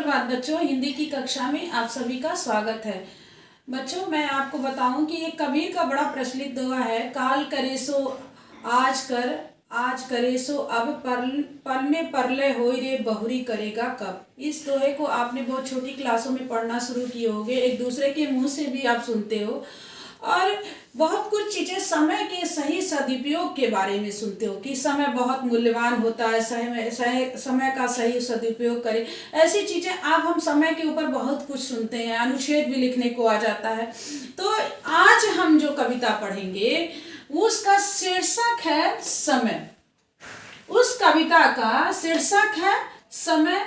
सुप्रभात बच्चों, हिंदी की कक्षा में आप सभी का स्वागत है। बच्चों, मैं आपको बताऊं कि एक कबीर का बड़ा प्रचलित दोहा है, काल करे सो आज कर, आज करे सो अब, पल में परलय होई रे बहुरी करेगा कब। इस दोहे को आपने बहुत छोटी क्लासों में पढ़ना शुरू किए होंगे, एक दूसरे के मुंह से भी आप सुनते हो और बहुत कुछ चीज़ें समय के सही सदुपयोग के बारे में सुनते हो कि समय बहुत मूल्यवान होता है, समय का सही सदुपयोग करें। ऐसी चीज़ें हम समय के ऊपर बहुत कुछ सुनते हैं, अनुच्छेद भी लिखने को आ जाता है। तो आज हम जो कविता पढ़ेंगे उसका शीर्षक है समय। उस कविता का शीर्षक है समय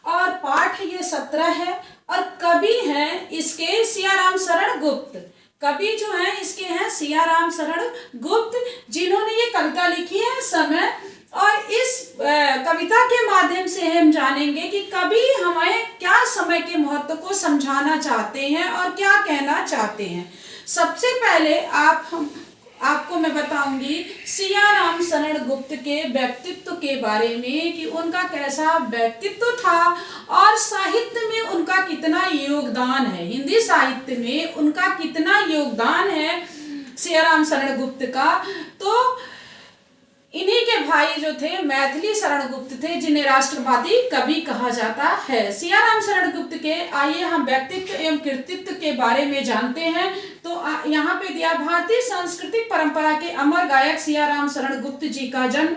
और पाठ ये 17 है और कवि हैं इसके सियाराम शरण गुप्त। कवि जो है इसके हैं सियाराम शरण गुप्त, जिन्होंने ये कविता लिखी है समय। और इस कविता के माध्यम से हम जानेंगे कि कवि हमें क्या समय के महत्व को समझाना चाहते हैं और क्या कहना चाहते हैं। सबसे पहले आपको मैं बताऊंगी सियाराम शरण गुप्त के व्यक्तित्व के बारे में कि उनका कैसा व्यक्तित्व था और साहित्य में उनका कितना योगदान है, हिंदी साहित्य में उनका कितना योगदान है सियाराम शरण गुप्त का। तो इन्हीं के भाई जो थे मैथिली शरण गुप्त थे, जिन्हें राष्ट्रवादी कवि कहा जाता है। सियाराम शरण गुप्त के आइए हम व्यक्तित्व एवं कृतित्व के बारे में जानते हैं। तो यहाँ पे दिया, भारतीय सांस्कृतिक परंपरा के अमर गायक सियाराम शरण गुप्त जी का जन्म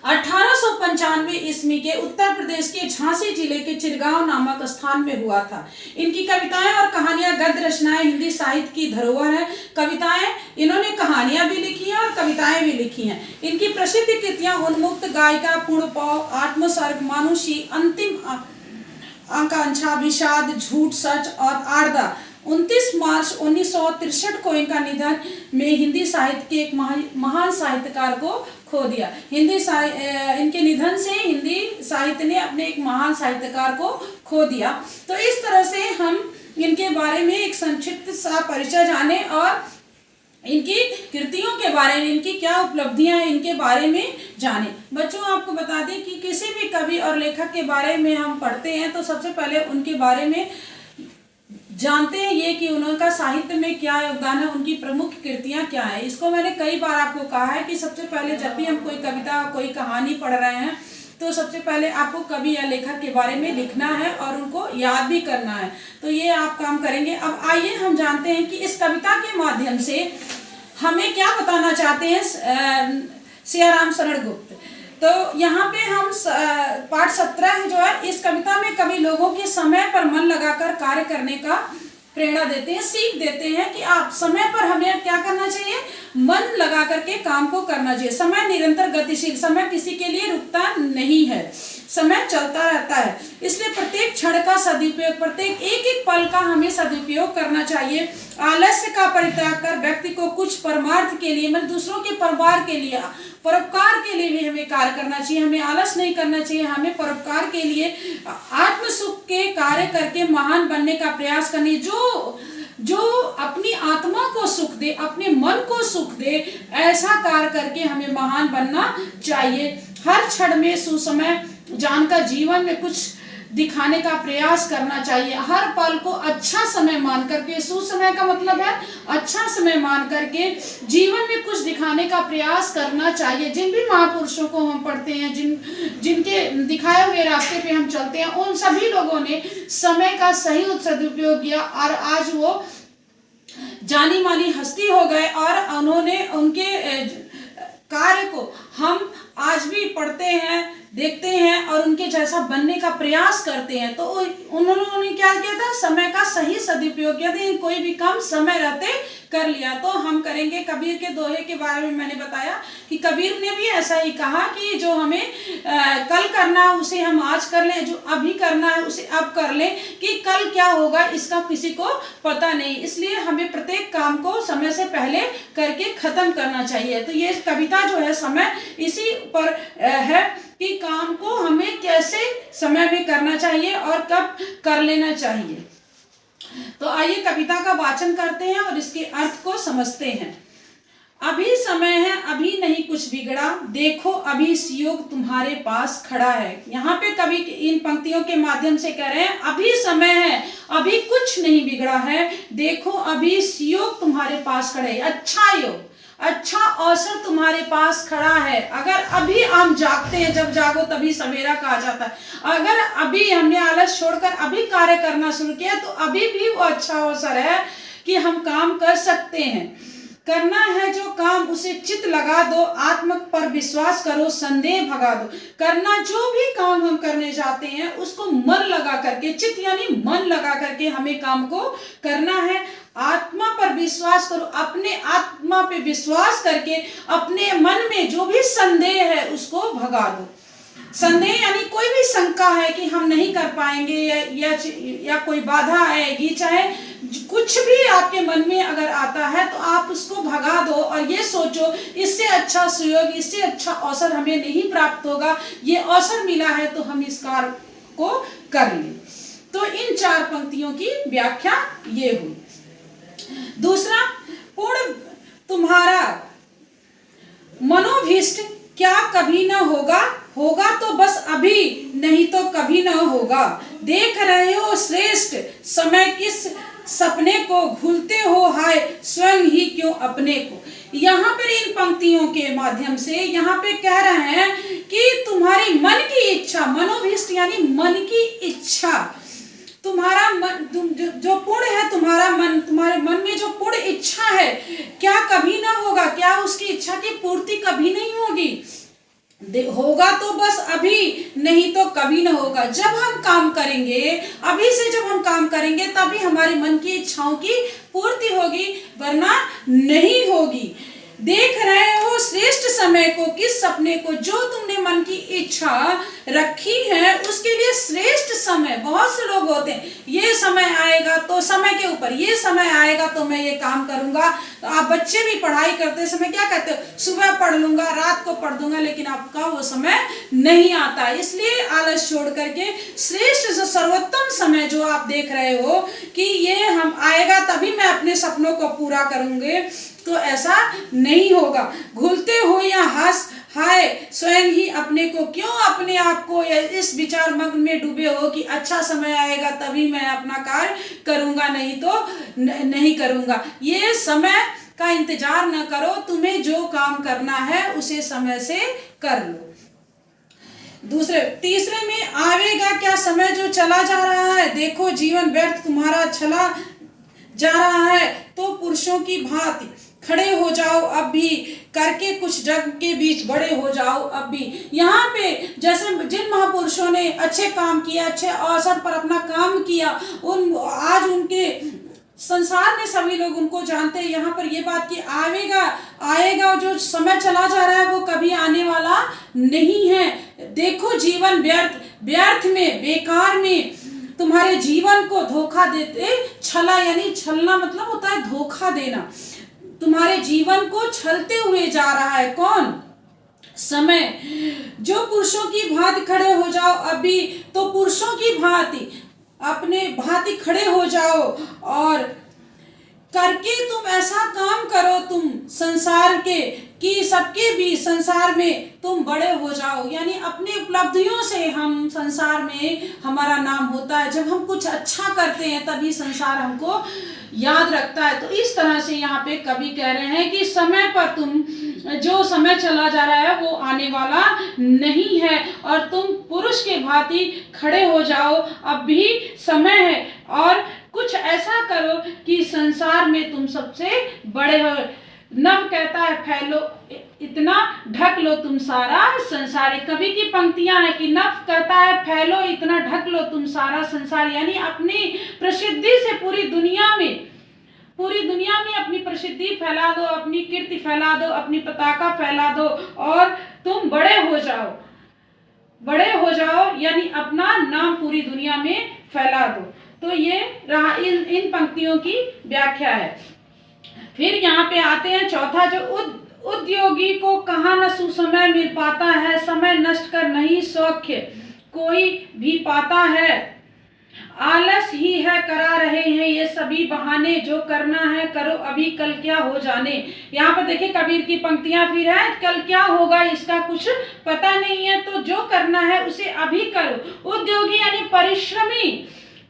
1895 ईस्वी के उत्तर प्रदेश के झांसी जिले के चिरगांव नामक स्थान में हुआ था। इनकी कविताएं और कहानियां, गद्य रचनाएं हिंदी साहित्य की धरोहर है। कविताएं, इन्होंने कहानियां भी लिखी हैं और कविताएं भी लिखी हैं। इनकी प्रसिद्ध कृतियां उन्मुक्त, गायिका, पूर्णपौ, आत्मसर्ग, मानुषी, अंतिम आकांक्षा, विषाद, झूठ सच और आर्दा। 29 मार्च 1963 को इनका निधन में हिंदी साहित्य के एक महान साहित्यकार को खो दिया। इनके निधन से हिंदी साहित्य ने अपने एक महान साहित्यकार को खो दिया। तो इस तरह से हम इनके बारे में एक संक्षिप्त सा परिचय जाने और इनकी कृतियों के बारे में, इनकी क्या उपलब्धियां हैं इनके बारे में जाने। बच्चों, आपको बता दें कि किसी भी कवि और लेखक के बारे में हम पढ़ते हैं तो सबसे पहले उनके बारे में जानते हैं ये कि उनका साहित्य में क्या योगदान है, उनकी प्रमुख कृतियां क्या है। इसको मैंने कई बार आपको कहा है कि सबसे पहले जब भी हम कोई कविता, कोई कहानी पढ़ रहे हैं तो सबसे पहले आपको कवि या लेखक के बारे में लिखना है और उनको याद भी करना है। तो ये आप काम करेंगे। अब आइए हम जानते हैं कि इस कविता के माध्यम से हमें क्या बताना चाहते हैं सियाराम शरण गुप्त। तो यहाँ पे हम पाठ 17 जो है, इस कविता में कवि लोगों के समय पर मन लगाकर कार्य करने का प्रेरणा देते हैं, सीख देते हैं कि आप समय पर हमें क्या करना चाहिए, मन लगा करके काम को करना चाहिए। समय निरंतर गतिशील, समय किसी के लिए रुकता नहीं है, समय चलता रहता है। इसलिए प्रत्येक क्षण का सदुपयोग, प्रत्येक एक एक पल का हमें सदुपयोग करना चाहिए। आलस्य का परित्याग कर व्यक्ति को कुछ परमार्थ के लिए, मतलब दूसरों के परिवार के लिए, परोपकार के लिए भी हमें कार्य करना चाहिए। हमें आलस नहीं करना चाहिए, हमें परोपकार के लिए आत्म सुख के कार्य करके महान बनने का प्रयास करनी। जो अपनी आत्मा को सुख दे, अपने मन को सुख दे, ऐसा कार्य करके हमें महान बनना चाहिए। हर क्षण में सुसमय जानकर जीवन में कुछ दिखाने का प्रयास करना चाहिए। हर पल को अच्छा समय मान करके, सुसमय का मतलब है अच्छा समय मान करके जीवन में कुछ दिखाने का प्रयास करना चाहिए। जिन भी महापुरुषों को हम पढ़ते हैं, जिनके दिखाए हुए रास्ते पे हम चलते हैं, उन सभी लोगों ने समय का सही सदुपयोग किया और आज वो जानी मानी हस्ती हो गए और उन्होंने उनके कार्य को हम आज भी पढ़ते हैं, देखते हैं और उनके जैसा बनने का प्रयास करते हैं। तो उन्होंने क्या किया था, समय का सही सदुपयोग किया था। कोई भी काम समय रहते कर लिया। तो हम करेंगे कबीर के दोहे के बारे में। मैंने बताया कि कबीर ने भी ऐसा ही कहा कि जो हमें कल करना है उसे हम आज कर लें, जो अभी करना है उसे अब कर लें, कि कल क्या होगा इसका किसी को पता नहीं। इसलिए हमें प्रत्येक काम को समय से पहले करके खत्म करना चाहिए। तो ये कविता जो है समय इसी पर है कि काम को हमें कैसे समय में करना चाहिए और कब कर लेना चाहिए। तो आइए कविता का वाचन करते हैं और इसके अर्थ को समझते हैं। अभी समय है, अभी नहीं कुछ बिगड़ा, देखो अभी सुयोग तुम्हारे पास खड़ा है। यहाँ पे कवि इन पंक्तियों के माध्यम से कह रहे हैं अभी समय है, अभी कुछ नहीं बिगड़ा है, देखो अभी सुयोग तुम्हारे पास खड़ा है। अच्छा योग, अच्छा अवसर तुम्हारे पास खड़ा है। अगर अभी हम जागते हैं, जब जागो तभी सवेरा कहा जाता है। अगर अभी हमने आलस छोड़कर अभी कार्य करना शुरू किया तो अभी भी वो अच्छा अवसर है कि हम काम कर सकते हैं। करना है जो काम उसे चित लगा दो, आत्म पर विश्वास करो, संदेह भगा दो। करना जो भी काम हम करने जाते हैं उसको मन लगा करके, चित यानी मन लगा करके हमें काम को करना है। आत्मा पर विश्वास करो, अपने आत्मा पे विश्वास करके अपने मन में जो भी संदेह है उसको भगा दो। संदेह यानी कोई भी शंका है कि हम नहीं कर पाएंगे या कोई बाधा आएगी, चाहे कुछ भी आपके मन में अगर आता है तो आप उसको भगा दो और ये सोचो इससे अच्छा सुयोग, इससे अच्छा अवसर हमें नहीं प्राप्त होगा, ये अवसर मिला है तो हम इस कार्य को कर लें। तो इन 4 पंक्तियों की व्याख्या ये हुई। दूसरा, पूर्ण तुम्हारा मनोभीष्ट क्या कभी न होगा, होगा तो बस अभी, नहीं तो कभी न होगा। देख रहे हो श्रेष्ठ समय किस सपने को, भूलते हो हाय स्वयं ही क्यों अपने को। यहाँ पर इन पंक्तियों के माध्यम से यहाँ पे कह रहे हैं कि तुम्हारी मन की इच्छा, मनोभीष्ट यानी मन की इच्छा, तुम्हारा मन जो पूर्ण है, तुम्हारा मन, तुम्हारे मन में जो पूर्ण इच्छा है क्या कभी ना होगा, क्या उसकी इच्छा की पूर्ति कभी नहीं होगी। होगा तो बस अभी, नहीं तो कभी ना होगा। जब हम काम करेंगे, अभी से जब हम काम करेंगे तभी हमारे मन की इच्छाओं की पूर्ति होगी, वरना नहीं होगी। देख रहे हो श्रेष्ठ समय को, किस सपने को, जो तुमने मन की इच्छा रखी है उसके लिए श्रेष्ठ समय। बहुत से लोग होते हैं ये समय आएगा तो, समय के ऊपर ये समय आएगा तो मैं ये काम करूंगा। तो आप बच्चे भी पढ़ाई करते समय क्या कहते हो, सुबह पढ़ लूंगा, रात को पढ़ दूंगा, लेकिन आपका वो समय नहीं आता। इसलिए आलस छोड़ करके श्रेष्ठ सर्वोत्तम समय जो आप देख रहे हो कि ये हम आएगा तभी मैं अपने सपनों को पूरा करूंगे, तो ऐसा नहीं होगा। भूलते हो या हंस हाय स्वयं ही अपने को, क्यों अपने आप को इस विचार मग्न में डूबे हो कि अच्छा समय आएगा तभी मैं अपना कार्य करूंगा, नहीं तो नहीं करूंगा। ये समय का इंतजार न करो, तुम्हें जो काम करना है उसे समय से कर लो। तीसरे में, आवेगा क्या समय जो चला जा रहा है, देखो जीवन व्यर्थ तुम्हारा चला जा रहा है, तो पुरुषों की भांति खड़े हो जाओ अब भी, करके कुछ जग के बीच बड़े हो जाओ अब भी। यहाँ पे जैसे जिन महापुरुषों ने अच्छे काम किया, अच्छे अवसर पर अपना काम किया, आज उनके संसार में सभी लोग उनको जानते हैं। यहाँ पर ये बात कि आएगा जो समय चला जा रहा है वो कभी आने वाला नहीं है। देखो जीवन व्यर्थ में, बेकार में तुम्हारे जीवन को धोखा देते, छला यानी छलना मतलब होता है धोखा देना, तुम्हारे जीवन को छलते हुए जा रहा है। कौन? समय। जो पुरुषों की भांति खड़े हो जाओ अभी, तो पुरुषों की भांति अपने भांति खड़े हो जाओ और करके तुम ऐसा काम करो तुम संसार के, कि सबके भी संसार में तुम बड़े हो जाओ। यानी अपनी उपलब्धियों से हम संसार में हमारा नाम होता है। जब हम कुछ अच्छा करते हैं तभी संसार हमको याद रखता है। तो इस तरह से यहाँ पे कवि कह रहे हैं कि समय पर तुम, जो समय चला जा रहा है वो आने वाला नहीं है, और तुम पुरुष के भांति खड़े हो जाओ, अब भी समय है, और कुछ ऐसा करो कि संसार में तुम सबसे बड़े हो। नव कहता है फैलो, इतना ढक लो तुम सारा संसार। कवि की पंक्तियां हैं कि नव कहता है फैलो, इतना ढक लो तुम सारा संसार, यानी अपनी प्रसिद्धि से पूरी दुनिया में अपनी प्रसिद्धि फैला दो, अपनी कीर्ति फैला दो, अपनी पताका फैला दो, और तुम बड़े हो जाओ, यानी अपना नाम पूरी दुनिया में फैला दो। तो ये रहा इन पंक्तियों की व्याख्या है। फिर यहाँ पे आते हैं चौथा, जो उद्योगी को कहाँ न सुसमय मिल पाता है, समय नष्ट कर नहीं सौख्य कोई भी पाता है। आलस ही है करा रहे हैं ये सभी बहाने, जो करना है करो अभी कल क्या हो जाने। यहाँ पर देखिए कबीर की पंक्तियां फिर है, कल क्या होगा इसका कुछ पता नहीं है, तो जो करना है उसे अभी करो। उद्योगी यानी परिश्रमी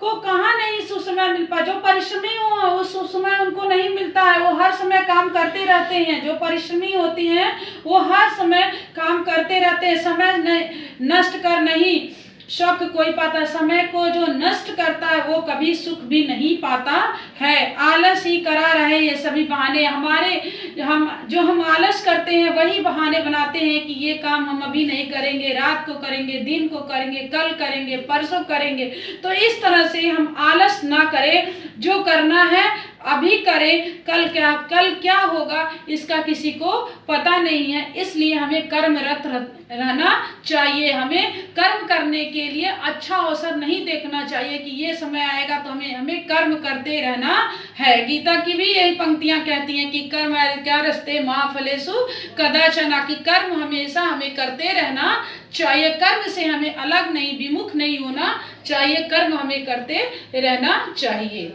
को कहाँ नहीं सुसमय मिल पा, जो परिश्रमी हो उस सुसमय उनको नहीं मिलता है, वो हर समय काम करते रहते हैं। जो परिश्रमी होती हैं वो हर समय काम करते रहते हैं, समय नष्ट कर नहीं सुख कोई पाता, समय को जो नष्ट करता है वो कभी सुख भी नहीं पाता है। आलस ही करा रहे ये सभी बहाने, हम आलस करते हैं वही बहाने बनाते हैं कि ये काम हम अभी नहीं करेंगे, रात को करेंगे, दिन को करेंगे, कल करेंगे, परसों करेंगे। तो इस तरह से हम आलस ना करें, जो करना है अभी करें, कल क्या होगा इसका किसी को पता नहीं है। इसलिए हमें कर्मरत रहना चाहिए, हमें कर्म करने के लिए अच्छा अवसर नहीं देखना चाहिए कि ये समय आएगा तो हमें कर्म करते रहना है। गीता की भी यही पंक्तियां कहती हैं कि कर्म क्या रस्ते माँ फलेसु कदाचन, कि कर्म हमेशा हमें करते रहना चाहिए, कर्म से हमें अलग नहीं, विमुख नहीं होना चाहिए, कर्म हमें करते रहना चाहिए।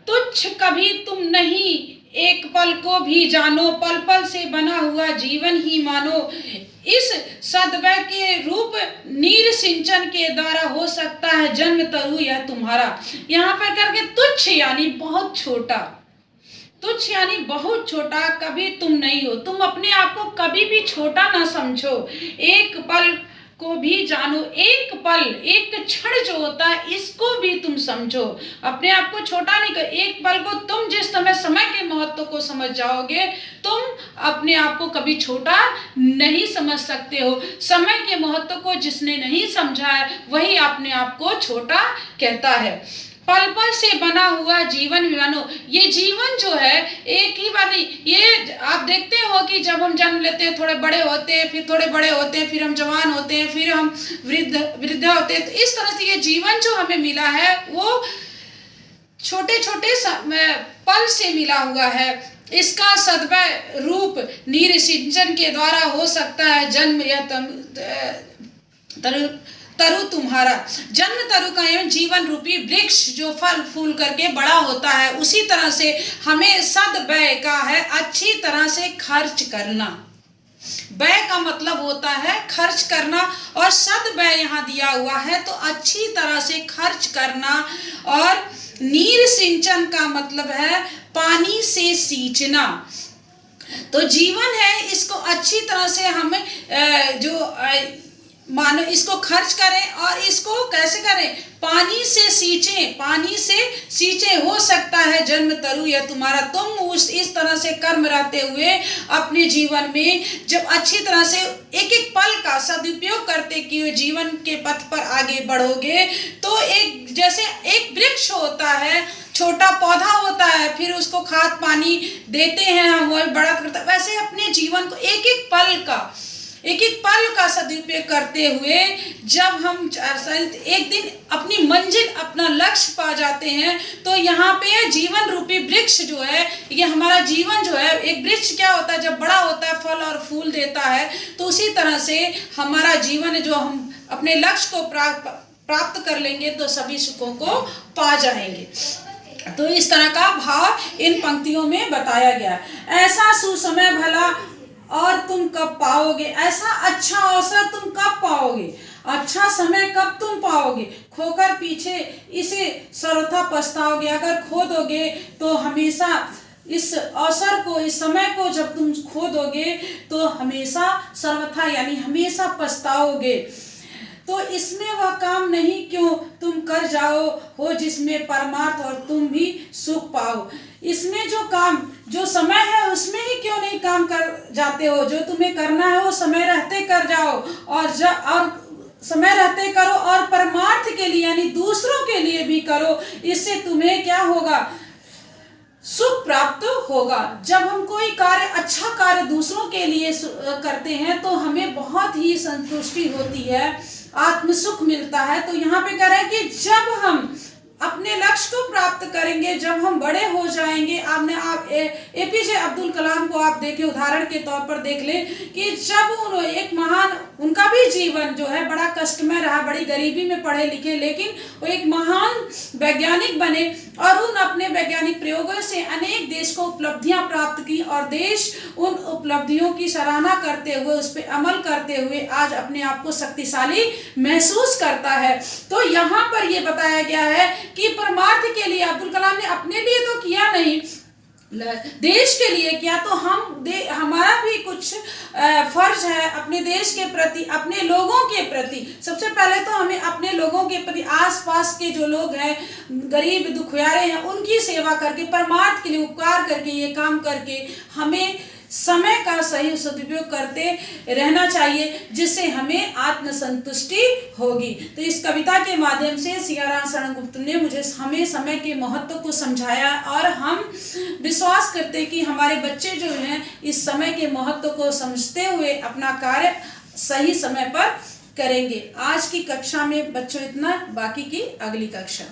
तुच्छ कभी तुम नहीं एक पल को भी जानो, पल पल से बना हुआ जीवन ही मानो, इस सद्वय के रूप नीर सिंचन के द्वारा हो सकता है जन्म तरु यह तुम्हारा। यहाँ पर करके तुच्छ यानी बहुत छोटा, तुच्छ यानी बहुत छोटा, कभी तुम नहीं हो, तुम अपने आप को कभी भी छोटा ना समझो। एक पल को भी जानो, एक पल एक क्षण जो होता है इसको भी तुम समझो, अपने आप को छोटा नहीं कर। एक पल को तुम जिस समय के महत्व को समझ जाओगे, तुम अपने आप को कभी छोटा नहीं समझ सकते हो। समय के महत्व को जिसने नहीं समझा है वही अपने आप को छोटा कहता है। पल पल से बना हुआ जीवन मानो, ये जीवन जो है एक ही बार नहीं, ये आप देखते हो कि जब हम जन्म लेते हैं थोड़े बड़े होते हैं, फिर थोड़े बड़े होते हैं, फिर हम जवान होते हैं, फिर हम वृद्ध होते हैं। तो इस तरह से ये जीवन जो हमें मिला है वो छोटे छोटे पल से मिला हुआ है। इसका सद्वय रूप नीर सिंचन के द्वारा हो सकता है जन्म यह तरु तुम्हारा। जन्म तरु का एवं जीवन रूपी वृक्ष जो फल फूल करके बड़ा होता है, उसी तरह से हमें सद्व्यय का है अच्छी तरह से खर्च करना। व्यय का मतलब होता है खर्च करना, और सद्व्यय यहाँ दिया हुआ है तो अच्छी तरह से खर्च करना। और नीर सिंचन का मतलब है पानी से सींचना। तो जीवन है, इसको अच्छी तरह से हमें मानो इसको खर्च करें, और इसको कैसे करें, पानी से सींचें, पानी से सींचे हो सकता है जन्म तरु यह तुम्हारा। तुम इस तरह से कर्म रहते हुए अपने जीवन में जब अच्छी तरह से एक एक पल का सदुपयोग करते कि जीवन के पथ पर आगे बढ़ोगे, तो एक जैसे एक वृक्ष होता है, छोटा पौधा होता है, फिर उसको खाद पानी देते हैं हम, वही बड़ा करता है। वैसे अपने जीवन को एक एक पल का सदुपयोग करते हुए जब हम एक दिन अपनी मंजिल अपना लक्ष्य पा जाते हैं, तो यहाँ पे जीवन रूपी वृक्ष जो है, ये हमारा जीवन जो है, एक वृक्ष क्या होता है जब बड़ा होता है फल और फूल देता है, तो उसी तरह से हमारा जीवन जो हम अपने लक्ष्य को प्राप्त कर लेंगे तो सभी सुखों को पा जाएंगे। तो इस तरह का भाव इन पंक्तियों में बताया गया। ऐसा सुसमय भला और तुम कब पाओगे, ऐसा अच्छा अवसर तुम कब पाओगे, अच्छा समय कब तुम पाओगे, खोकर पीछे इसे सर्वथा पछताओगे। अगर खो दोगे तो हमेशा इस अवसर को, इस समय को जब तुम खो दोगे तो हमेशा सर्वथा यानी हमेशा पछताओगे। तो इसमें वह काम नहीं क्यों तुम कर जाओ हो जिसमें परमार्थ और तुम भी सुख पाओ। इसमें जो काम, जो समय है उसमें ही क्यों नहीं काम कर जाते हो, जो तुम्हें करना है वो समय रहते कर जाओ, और समय रहते करो, और परमार्थ के लिए यानी दूसरों के लिए भी करो। इससे तुम्हें क्या होगा, सुख प्राप्त होगा। जब हम कोई कार्य, अच्छा कार्य दूसरों के लिए करते हैं तो हमें बहुत ही संतुष्टि होती है, आत्म सुख मिलता है। तो यहाँ पे कह रहे हैं कि जब हम अपने अपने लक्ष्य को प्राप्त करेंगे जब हम बड़े हो जाएंगे। आप एपीजे अब्दुल कलाम को आप देखें, उदाहरण के तौर पर देख लें कि जब एक महान, उनका भी जीवन जो है बड़ा कष्टमय रहा, बड़ी गरीबी में पढ़े लिखे, लेकिन वो एक महान वैज्ञानिक बने और उन अपने वैज्ञानिक प्रयोगों से अनेक देश को उपलब्धियां प्राप्त की और देश उन उपलब्धियों की सराहना करते हुए, उस पर अमल करते हुए आज अपने आप को शक्तिशाली महसूस करता है। तो यहाँ पर यह बताया गया है कि परमार्थ के लिए अब्दुल कलाम ने अपने लिए तो किया नहीं, देश के लिए किया। तो हमारा भी कुछ फर्ज है अपने देश के प्रति, अपने लोगों के प्रति। सबसे पहले तो हमें अपने लोगों के प्रति, आसपास के जो लोग हैं, गरीब दुखियारे हैं, उनकी सेवा करके, परमार्थ के लिए उपकार करके, ये काम करके हमें समय का सही सदुपयोग करते रहना चाहिए, जिससे हमें आत्मसंतुष्टि होगी। तो इस कविता के माध्यम से सियाराम शरण गुप्त ने हमें समय के महत्व को समझाया और हम विश्वास करते हैं कि हमारे बच्चे जो हैं इस समय के महत्व को समझते हुए अपना कार्य सही समय पर करेंगे। आज की कक्षा में बच्चों इतना, बाकी की अगली कक्षा।